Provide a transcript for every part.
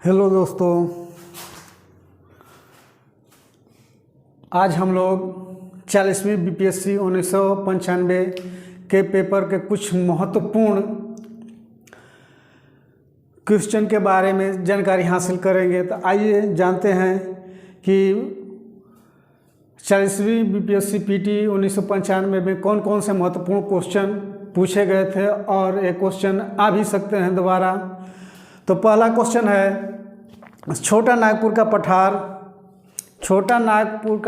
Hello दोस्तों, आज हम लोग 40वीं बीपीएससी 1995 के पेपर के कुछ महत्वपूर्ण क्वेश्चन के बारे में जानकारी हासिल करेंगे। तो आइए जानते हैं कि 40वीं बीपीएससी पीटी 1995 में कौन कौन से महत्वपूर्ण क्वेश्चन पूछे गए थे और ये क्वेश्चन आ भी सकते हैं दोबारा। तो पहला क्वेश्चन है, छोटा नागपुर का पठार है। छोटा नागपुर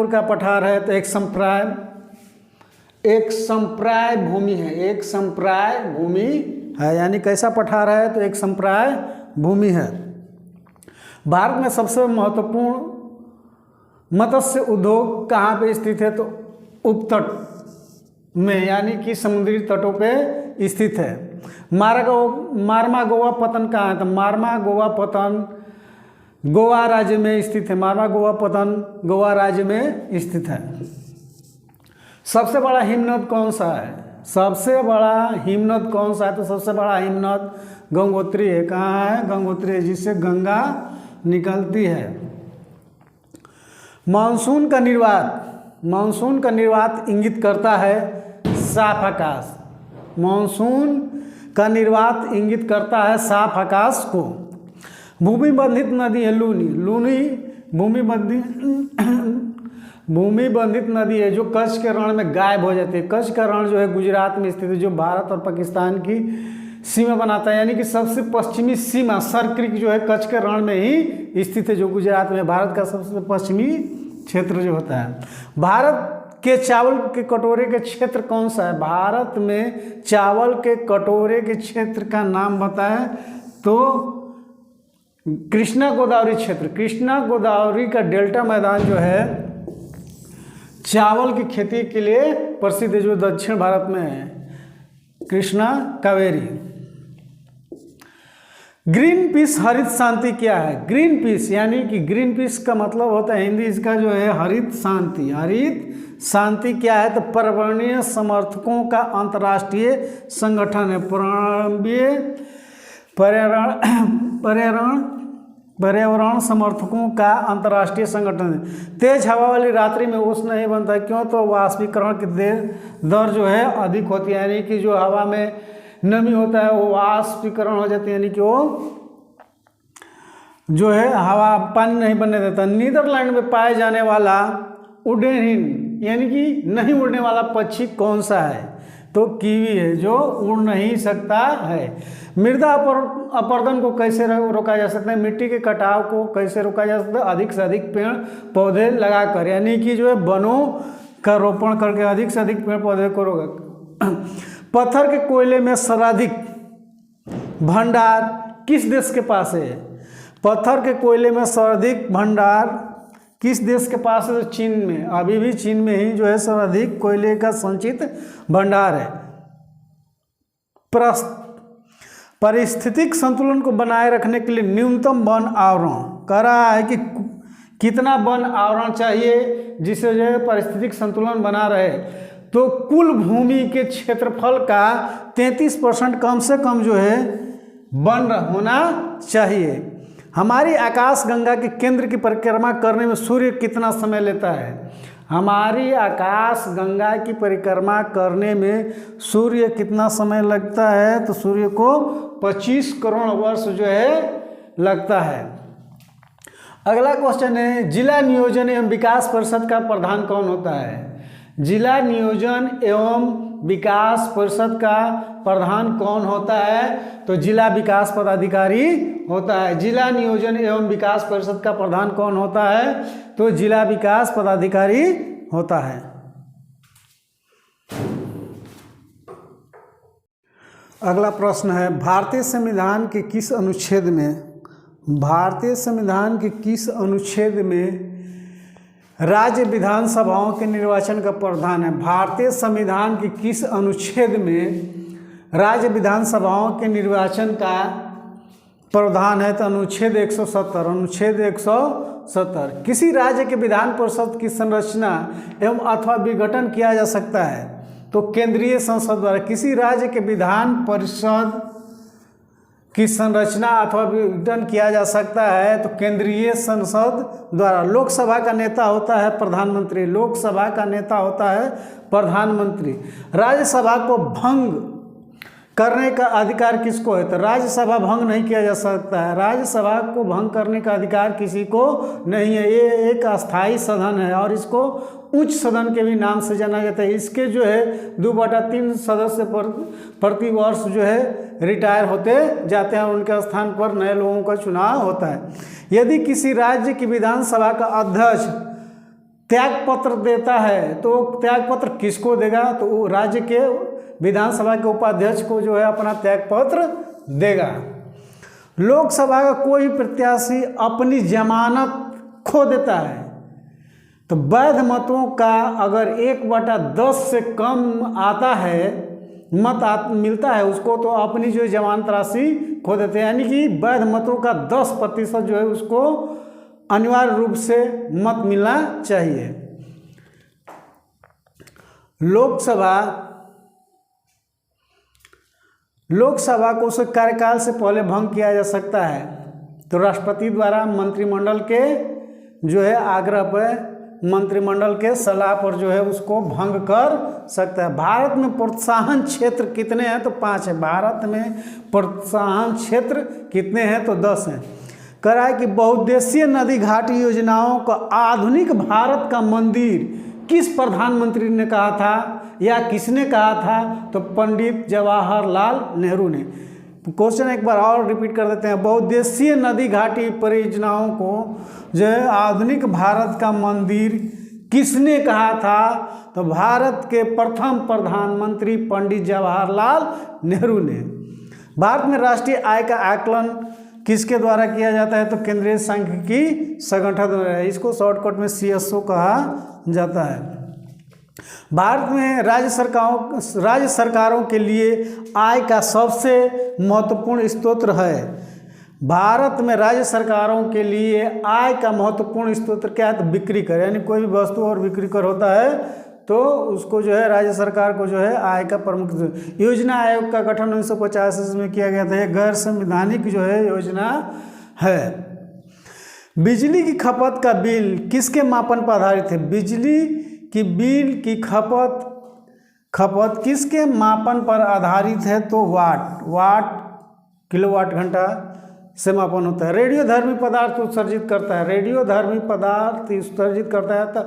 का पठार है तो एक संप्राय भूमि है, यानी कैसा पठार है तो एक संप्राय भूमि है। भारत में सबसे महत्वपूर्ण मत्स्य उद्योग कहाँ पे स्थित है तो उपतट में, यानी कि समुद्री तटों पे स्थित है। मारमा गोवा पतन कहाँ है तो मारमा गोवा पतन गोवा राज्य में स्थित है। गोवा राज्य में स्थित है। सबसे बड़ा हिमनद कौन सा है? तो सबसे बड़ा हिमनद गंगोत्री है। कहाँ है? गंगोत्री है, जिससे गंगा निकलती है। मानसून का निर्वात इंगित करता है साफ आकाश। मानसून का निर्वात इंगित करता है साफ आकाश को। भूमि बंधित नदी है लूनी भूमि बंधित नदी है जो कच्छ के रण में गायब हो जाती है। कच्छ का रण जो है गुजरात में स्थित है, जो भारत और पाकिस्तान की सीमा बनाता है, यानी कि सबसे पश्चिमी सीमा सर क्रीक जो है कच्छ के रण में ही स्थित है, जो गुजरात में भारत का सबसे पश्चिमी क्षेत्र जो होता है। भारत के चावल के कटोरे के क्षेत्र कौन सा है? भारत में चावल के कटोरे के क्षेत्र का नाम बताएं तो कृष्णा गोदावरी क्षेत्र। कृष्णा गोदावरी का डेल्टा मैदान जो है चावल की खेती के लिए प्रसिद्ध है, जो दक्षिण भारत में है, कृष्णा कावेरी। ग्रीन पीस हरित शांति क्या है? ग्रीन पीस यानी कि ग्रीन पीस का मतलब होता है हिंदी इसका जो है हरित शांति। हरित शांति क्या है तो पर्यावरणीय समर्थकों का अंतर्राष्ट्रीय संगठन है। पर्यावरण समर्थकों का अंतर्राष्ट्रीय संगठन है। तेज हवा वाली रात्रि में ओस नहीं बनता है, क्यों? तो वाष्पीकरण की दर जो है अधिक होती है, यानी कि जो हवा में नमी होता है वो वाष्पीकरण हो जाती है, यानी कि वो जो है हवा पानी नहीं बनने देता। नीदरलैंड में पाए जाने वाला उड़ेनहीन यानी कि नहीं उड़ने वाला पक्षी कौन सा है? तो कीवी है, जो उड़ नहीं सकता है। मृदा अपरदन को कैसे रोका जा सकता है? मिट्टी के कटाव को कैसे रोका जा सकता है? अधिक से अधिक पेड़ पौधे लगाकर, यानी कि जो है वनों का रोपण करके अधिक से अधिक पेड़ पौधे को रोका। पत्थर के कोयले में सर्वाधिक भंडार किस देश के पास है? पत्थर के कोयले में सर्वाधिक भंडार किस देश के पास है? तो चीन में। अभी भी चीन में ही जो है सर्वाधिक कोयले का संचित भंडार है। पारिस्थितिक संतुलन को बनाए रखने के लिए न्यूनतम वन आवरण कह रहा है कि कितना वन आवरण चाहिए जिससे जो है पारिस्थितिक संतुलन बना रहे। तो कुल भूमि के क्षेत्रफल का 33% कम से कम जो है वन होना चाहिए। हमारी आकाशगंगा के केंद्र की परिक्रमा करने में सूर्य कितना समय लेता है? हमारी आकाशगंगा की परिक्रमा करने में सूर्य कितना समय लगता है? तो सूर्य को 25 करोड़ वर्ष जो है लगता है। अगला क्वेश्चन है, जिला नियोजन एवं विकास परिषद का प्रधान कौन होता है? जिला नियोजन एवं विकास परिषद का प्रधान कौन होता है? तो जिला विकास पदाधिकारी होता है। जिला नियोजन एवं विकास परिषद का प्रधान कौन होता है? तो जिला विकास पदाधिकारी होता है। अगला प्रश्न है, भारतीय संविधान के किस अनुच्छेद में राज्य विधानसभाओं के निर्वाचन का प्रावधान है? भारतीय संविधान के किस अनुच्छेद में राज्य विधानसभाओं के निर्वाचन का प्रावधान है? तो अनुच्छेद 170। किसी राज्य के विधान परिषद की संरचना एवं अथवा विघटन किया जा सकता है तो केंद्रीय संसद द्वारा। किसी राज्य के विधान परिषद की संरचना अथवा विघटन किया जा सकता है तो केंद्रीय संसद द्वारा। लोकसभा का नेता होता है प्रधानमंत्री, लोकसभा का नेता होता है प्रधानमंत्री। राज्यसभा को भंग करने का अधिकार किसको है? तो राज्यसभा भंग नहीं किया जा सकता है, राज्यसभा को भंग करने का अधिकार किसी को नहीं है। ये एक अस्थाई सदन है और इसको उच्च सदन के भी नाम से जाना जाता है। इसके जो है 2/3 सदस्य प्रति वर्ष जो है रिटायर होते जाते हैं, उनके स्थान पर नए लोगों का चुनाव होता है। यदि किसी राज्य की विधानसभा का अध्यक्ष त्याग पत्र देता है तो त्याग पत्र किसको देगा? तो राज्य के विधानसभा के उपाध्यक्ष को जो है अपना त्याग पत्र देगा। लोकसभा का कोई प्रत्याशी अपनी जमानत खो देता है तो वैध मतों का अगर 1/10 से कम आता है मिलता है उसको, तो अपनी जो जमानत राशि खो देते हैं। यानी कि वैध मतों का 10% जो है उसको अनिवार्य रूप से मत मिलना चाहिए। लोकसभा को उसके कार्यकाल से पहले भंग किया जा सकता है तो राष्ट्रपति द्वारा मंत्रिमंडल के जो है आग्रह पर, मंत्रिमंडल के सलाह पर जो है उसको भंग कर सकता है। भारत में प्रोत्साहन क्षेत्र कितने हैं? तो 5 है। भारत में प्रोत्साहन क्षेत्र कितने हैं? तो 10 हैं। कह रहा है कि बहुउद्देशीय नदी घाटी योजनाओं का आधुनिक भारत का मंदिर किस प्रधानमंत्री ने कहा था या किसने कहा था? तो पंडित जवाहरलाल नेहरू ने। क्वेश्चन एक बार और रिपीट कर देते हैं। बहुउद्देशीय नदी घाटी परियोजनाओं को जो है आधुनिक भारत का मंदिर किसने कहा था? तो भारत के प्रथम प्रधानमंत्री पंडित जवाहरलाल नेहरू ने। भारत में राष्ट्रीय आय का आकलन किसके द्वारा किया जाता है? तो केंद्रीय सांख्यिकी संगठन द्वारा। इसको शॉर्टकट में CSO कहा जाता है। भारत में राज्य सरकारों के लिए आय का सबसे महत्वपूर्ण स्रोत है। भारत में राज्य सरकारों के लिए आय का महत्वपूर्ण स्रोत क्या है? तो बिक्री कर, यानी कोई भी वस्तु और बिक्री कर होता है तो उसको जो है राज्य सरकार को जो है आय का प्रमुख। योजना आयोग का गठन 1950 में किया गया था। यह गैर संवैधानिक जो है योजना है। बिजली की खपत का बिल किसके मापन पर आधारित है? बिजली की बिल की खपत किसके मापन पर आधारित है? तो वाट किलोवाट घंटा से मापन होता है। रेडियोधर्मी पदार्थ उत्सर्जित करता है, रेडियोधर्मी पदार्थ उत्सर्जित करता है तो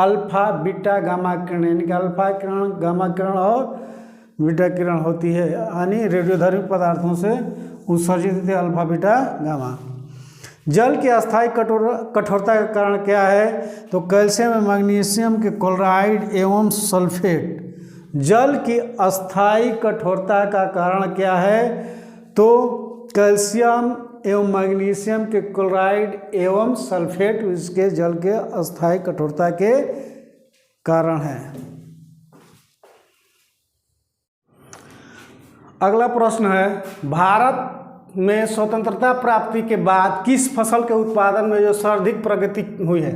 अल्फा बीटा गामा किरण, यानी कि अल्फा किरण, गामा किरण और बीटा किरण होती है, यानी रेडियोधर्मी पदार्थों से उत्सर्जित होती है अल्फा बीटा गामा। जल की अस्थायी कठोरता का कारण क्या है? तो कैल्शियम एवं मैग्नीशियम के क्लोराइड एवं सल्फेट। जल की अस्थायी कठोरता का कारण क्या है? तो कैल्शियम एवं मैग्नीशियम के क्लोराइड एवं सल्फेट इसके जल के अस्थायी कठोरता के कारण है। अगला प्रश्न है, भारत में स्वतंत्रता प्राप्ति के बाद किस फसल के उत्पादन में जो सर्वाधिक प्रगति हुई है?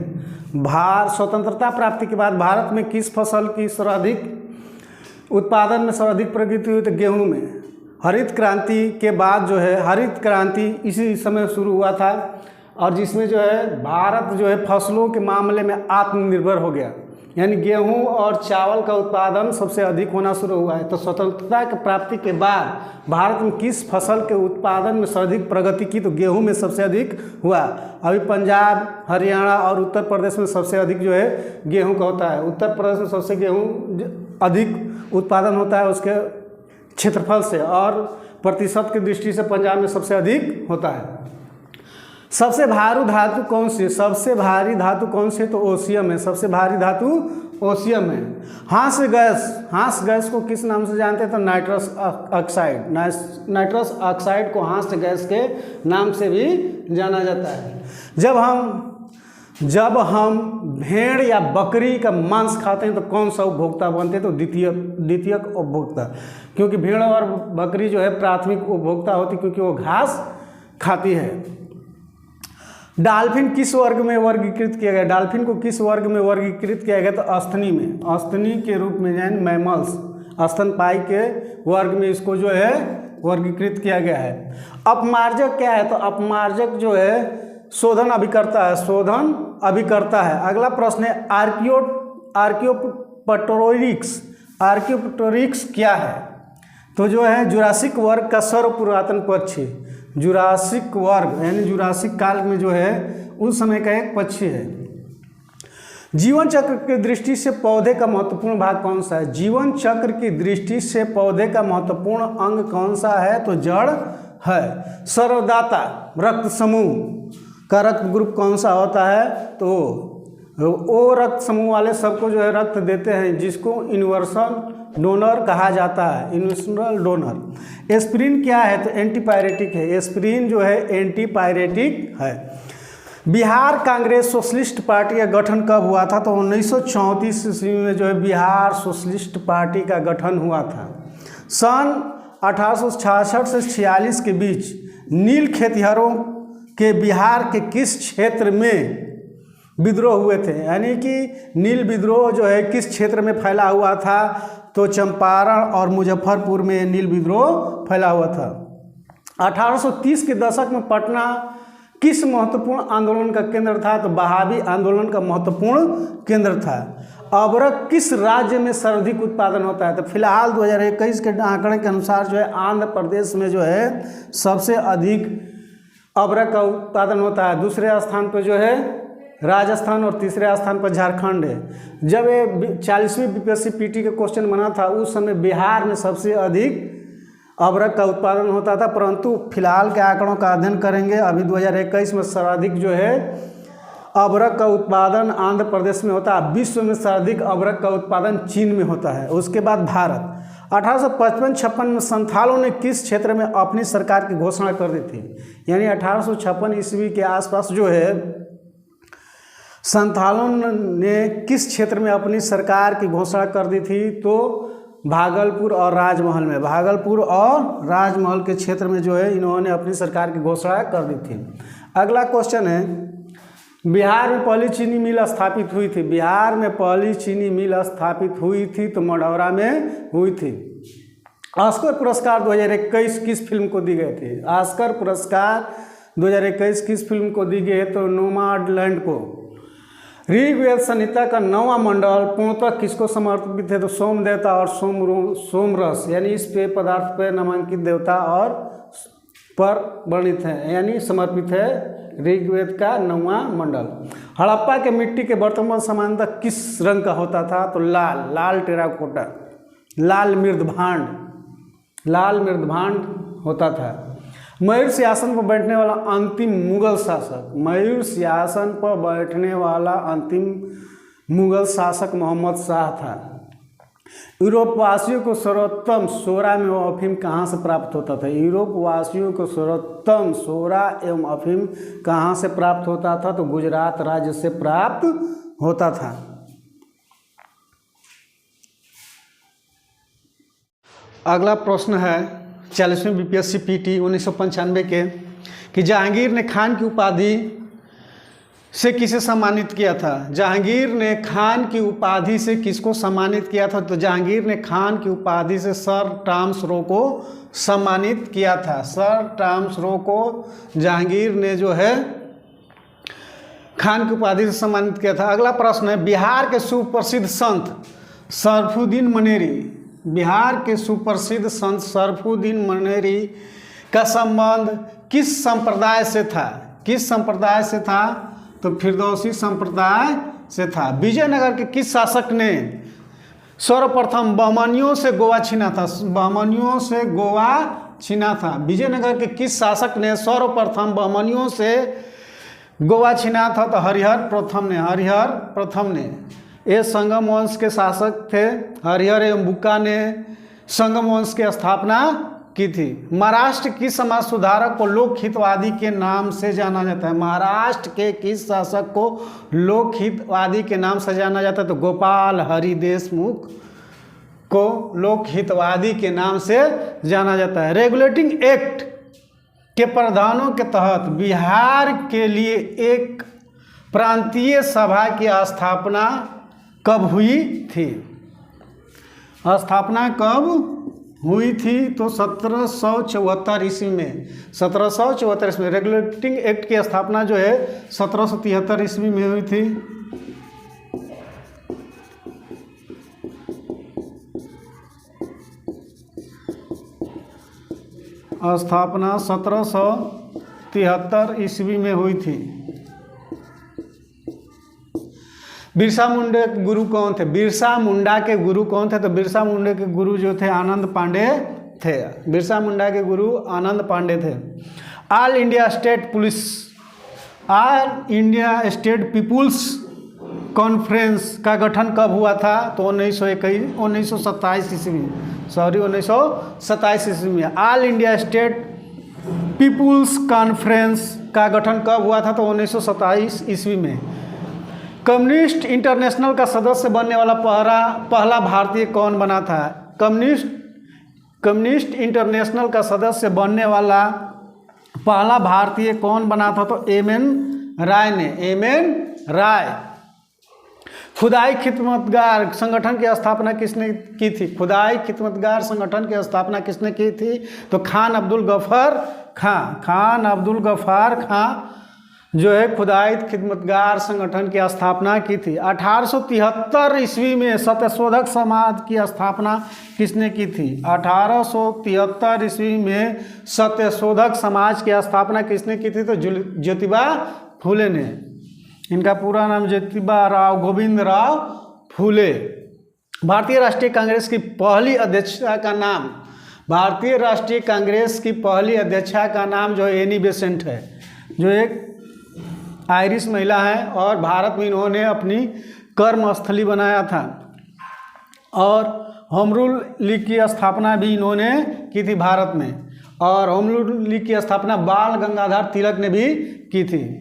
स्वतंत्रता प्राप्ति के बाद भारत में किस फसल की सर्वाधिक उत्पादन में सर्वाधिक प्रगति हुई? तो गेहूं में। हरित क्रांति के बाद जो है, हरित क्रांति इसी समय शुरू हुआ था और जिसमें जो है भारत जो है फसलों के मामले में आत्मनिर्भर हो गया, यानी गेहूं और चावल का उत्पादन सबसे अधिक होना शुरू हुआ है। तो स्वतंत्रता की प्राप्ति के बाद भारत में किस फसल के उत्पादन में सर्वाधिक प्रगति की? तो गेहूं में सबसे अधिक हुआ। अभी पंजाब, हरियाणा और उत्तर प्रदेश में सबसे अधिक जो है गेहूं का होता है। उत्तर प्रदेश में सबसे गेहूं अधिक उत्पादन होता है उसके क्षेत्रफल से, और प्रतिशत की दृष्टि से पंजाब में सबसे अधिक होता है। सबसे भारी धातु कौन सी? सबसे भारी धातु कौन सी? तो ओसियम है। सबसे भारी धातु ओसियम है। हाँस गैस को किस नाम से जानते हैं? तो नाइट्रस ऑक्साइड। नाइट्रस ऑक्साइड को हाँस गैस के नाम से भी जाना जाता है। जब हम भेड़ या बकरी का मांस खाते हैं तो कौन सा उपभोक्ता बनते हैं? तो द्वितीयक उपभोक्ता, क्योंकि भेड़ और बकरी जो है प्राथमिक उपभोक्ता होती क्योंकि वो घास खाती है। डॉल्फिन किस वर्ग में वर्गीकृत किया गया? डॉल्फिन को किस वर्ग में वर्गीकृत किया गया? तो अस्थनी में, अस्थनी के रूप में, यानी मैमल्स। स्तनपायी के वर्ग में इसको जो है वर्गीकृत किया गया है। अपमार्जक क्या है? तो अपमार्जक जो है शोधन अभिकर्ता है, शोधन अभिकर्ता है। अगला प्रश्न है आर्कियोप्टेरिक्स क्या है? तो जो है जुरासिक वर्ग का सर्व पुरातन पक्षी, जुरासिक वर्ग यानी जुरासिक काल में जो है उस समय का एक पक्षी है। जीवन चक्र की दृष्टि से पौधे का महत्वपूर्ण भाग कौन सा है? जीवन चक्र की दृष्टि से पौधे का महत्वपूर्ण अंग कौन सा है? तो जड़ है। सर्वदाता रक्त समूह का रक्त ग्रुप कौन सा होता है? तो वो रक्त समूह वाले सबको जो है रक्त देते हैं, जिसको यूनिवर्सल डोनर कहा जाता है, यूनिवर्सल डोनर। एस्पिरिन क्या है? तो एंटीपायरेटिक है। एस्पिरिन जो है एंटीपायरेटिक है। बिहार कांग्रेस सोशलिस्ट पार्टी का गठन कब हुआ था? तो 1934 ईस्वी में जो है बिहार सोशलिस्ट पार्टी का गठन हुआ था। सन 1866 से 46 के बीच नील खेतिहरों के बिहार के किस क्षेत्र में विद्रोह हुए थे? यानी कि नील विद्रोह जो है किस क्षेत्र में फैला हुआ था? तो चंपारण और मुजफ्फरपुर में नील विद्रोह फैला हुआ था। 1830 के दशक में पटना किस महत्वपूर्ण आंदोलन का केंद्र था? तो बहावी आंदोलन का महत्वपूर्ण केंद्र था। अबरक किस राज्य में सर्वाधिक उत्पादन होता है? तो फिलहाल 2021 के आंकड़े के अनुसार जो है आंध्र प्रदेश में जो है सबसे अधिक अबरक का उत्पादन होता है। दूसरे स्थान पर जो है राजस्थान और तीसरे स्थान पर झारखंड है। जब ये 40वीं बीपीएससी पीटी का क्वेश्चन बना था उस समय बिहार में सबसे अधिक अबरक का उत्पादन होता था, परंतु फिलहाल के आंकड़ों का अध्ययन करेंगे। अभी 2021 में सर्वाधिक जो है अबरक का उत्पादन आंध्र प्रदेश में होता है। विश्व में सर्वाधिक अबरक का उत्पादन चीन में होता है। उसके बाद भारत। 1855-56 में संथालों ने किस क्षेत्र में अपनी सरकार की घोषणा कर दी थी? यानी 1856 ईस्वी के आसपास जो है संथालों ने किस क्षेत्र में अपनी सरकार की घोषणा कर दी थी? तो भागलपुर और राजमहल में, भागलपुर और राजमहल के क्षेत्र में जो है इन्होंने अपनी सरकार की घोषणा कर दी थी। अगला क्वेश्चन है बिहार में पहली चीनी मिल स्थापित हुई थी? बिहार में पहली चीनी मिल स्थापित हुई थी तो मढ़ौरा में हुई थी। ऑस्कर पुरस्कार 2021 किस फिल्म को दी गई थी? ऑस्कर पुरस्कार 2021 किस फिल्म को दी गई है? तो नोमाडलैंड को। ऋग्वेद संहिता का 9वां मंडल पूर्णतः किसको समर्पित है? तो सोम देवता और सोमरस यानी इस पेय पदार्थ पर नामांकित देवता और पर वर्णित है यानी समर्पित है ऋग्वेद का 9वां मंडल। हड़प्पा के मिट्टी के बर्तन सामान्यतः किस रंग का होता था? तो लाल, लाल टेराकोटा, लाल मृदभांड होता था। मयूर सिंहासन पर बैठने वाला अंतिम मुगल शासक, मयूर सिंहासन पर बैठने वाला अंतिम मुगल शासक मोहम्मद शाह था। यूरोपवासियों को सर्वोत्तम सोरा में अफीम कहाँ से प्राप्त होता था? यूरोपवासियों को सर्वोत्तम सोरा एवं अफीम कहाँ से प्राप्त होता था? तो गुजरात राज्य से प्राप्त होता था। अगला प्रश्न है 40वीं बीपीएससी पीटी 1995 के कि जहांगीर ने खान की उपाधि से किसे सम्मानित किया था? जहांगीर ने खान की उपाधि से किसको सम्मानित किया था? तो जहांगीर ने खान की उपाधि से सर टॉमस रो को सम्मानित किया था। सर टॉमस रो को जहांगीर ने जो है खान की उपाधि से सम्मानित किया था। अगला प्रश्न है बिहार के सुप्रसिद्ध संत शरफुद्दीन मनेरी, बिहार के सुप्रसिद्ध संत शरफुद्दीन मनेरी का संबंध किस संप्रदाय से था? किस संप्रदाय से था? तो फिरदौसी संप्रदाय से था। विजयनगर के किस शासक ने सर्वप्रथम बहमनियों से गोवा छीना था? बहमनियों से गोवा छीना था। विजयनगर के किस शासक ने सर्वप्रथम बहमनियों से गोवा छीना था? तो हरिहर प्रथम ने। ये संगम वंश के शासक थे। हरिहर एवं बुक्का ने संगम वंश की स्थापना की थी। महाराष्ट्र की समाज सुधारक को लोक हितवादी के नाम से जाना जाता है? महाराष्ट्र के किस शासक को लोक हितवादी के नाम से जाना जाता है? तो गोपाल हरि देशमुख को लोक हितवादी के नाम से जाना जाता है। रेगुलेटिंग एक्ट के प्रावधानों के तहत बिहार के लिए एक प्रांतीय सभा की स्थापना कब हुई थी? स्थापना कब हुई थी? तो 1774 ईस्वी में, 1774 ईस्वी में। रेगुलेटिंग एक्ट की स्थापना जो है 1773 ईस्वी में हुई थी। स्थापना 1773 ईस्वी में हुई थी। बिरसा मुंडा के गुरु कौन थे? बिरसा मुंडा के गुरु कौन थे? तो बिरसा मुंडा के गुरु जो थे आनंद पांडे थे। बिरसा मुंडा के गुरु आनंद पांडे थे। All India State Police, All India State Peoples Conference का गठन कब हुआ था? तो 1927 ईस्वी, 1927 ईस्वी में। All India State Peoples Conference का गठन कब हुआ था? तो 1927 ईस्वी में। कम्युनिस्ट इंटरनेशनल का सदस्य बनने वाला पहला भारतीय कौन बना था? कम्युनिस्ट इंटरनेशनल का सदस्य बनने वाला पहला भारतीय कौन बना था? तो एम.एन. राय ने, एम.एन. राय। खुदाई खिदमतगार संगठन की स्थापना किसने की थी? खुदाई खिदमतगार संगठन की स्थापना किसने की थी? तो खान अब्दुल गफ्फार खां। खान अब्दुल गफ्फार खां जो है खुदाई खिदमतगार संगठन की स्थापना की थी। 1873 ईस्वी में सत्यशोधक समाज की स्थापना किसने की थी? 1873 ईस्वी में सत्यशोधक समाज की स्थापना किसने की थी? तो ज्योतिबा फूले ने। इनका पूरा नाम ज्योतिबा राव गोविंद राव फूले। भारतीय राष्ट्रीय कांग्रेस की पहली अध्यक्षा का नाम, भारतीय राष्ट्रीय कांग्रेस की पहली अध्यक्षा का नाम जो है एनी बेसेंट है, जो एक आयरिश महिला है और भारत में इन्होंने अपनी कर्मस्थली बनाया था। और होम रूल लीग की स्थापना भी इन्होंने की थी भारत में, और होम रूल लीग की स्थापना बाल गंगाधर तिलक ने भी की थी।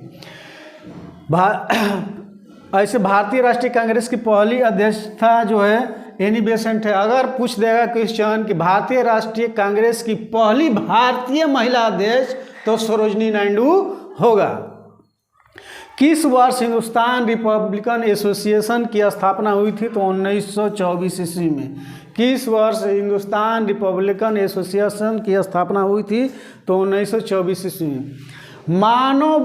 ऐसे भारतीय राष्ट्रीय कांग्रेस की पहली अध्यक्षता जो है एनी बेसेंट है। अगर पूछ देगा क्वेश्चन कि भारतीय राष्ट्रीय कांग्रेस की पहली भारतीय महिला अध्यक्ष, तो सरोजिनी नायडू होगा। किस वर्ष हिंदुस्तान रिपब्लिकन एसोसिएशन की स्थापना हुई थी? तो 1924 ईस्वी में। किस वर्ष हिंदुस्तान रिपब्लिकन एसोसिएशन की स्थापना हुई थी? तो 1924 ईस्वी में। मानव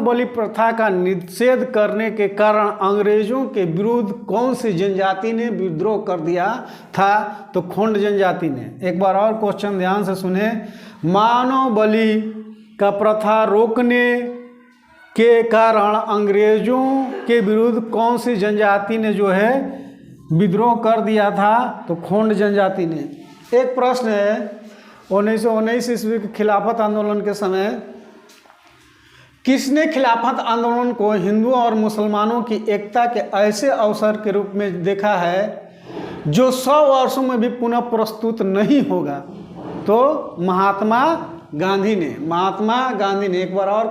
बलि प्रथा का निषेध करने के कारण अंग्रेजों के विरुद्ध कौन सी जनजाति ने विद्रोह कर दिया था? तो खोंड जनजाति ने। एक बार और क्वेश्चन ध्यान से सुने। मानव बलि का प्रथा रोकने के कारण अंग्रेजों के विरुद्ध कौन सी जनजाति ने जो है विद्रोह कर दिया था? तो खोंड जनजाति ने। एक प्रश्न है, 1919 ईस्वी के खिलाफत आंदोलन के समय किसने खिलाफत आंदोलन को हिंदुओं और मुसलमानों की एकता के ऐसे अवसर के रूप में देखा है जो 100 वर्षों में भी पुनः प्रस्तुत नहीं होगा? तो महात्मा गांधी ने। महात्मा गांधी ने। एक बार और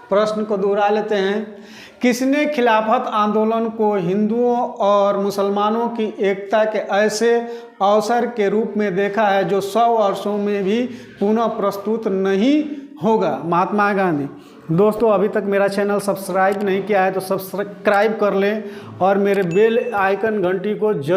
प्रश्न को दोहरा लेते हैं। किसने खिलाफत आंदोलन को हिंदुओं और मुसलमानों की एकता के ऐसे अवसर के रूप में देखा है जो 100 वर्षों में भी पुनः प्रस्तुत नहीं होगा? महात्मा गांधी। दोस्तों, अभी तक मेरा चैनल सब्सक्राइब नहीं किया है तो सब्सक्राइब कर लें और मेरे बेल आइकन घंटी को जरूर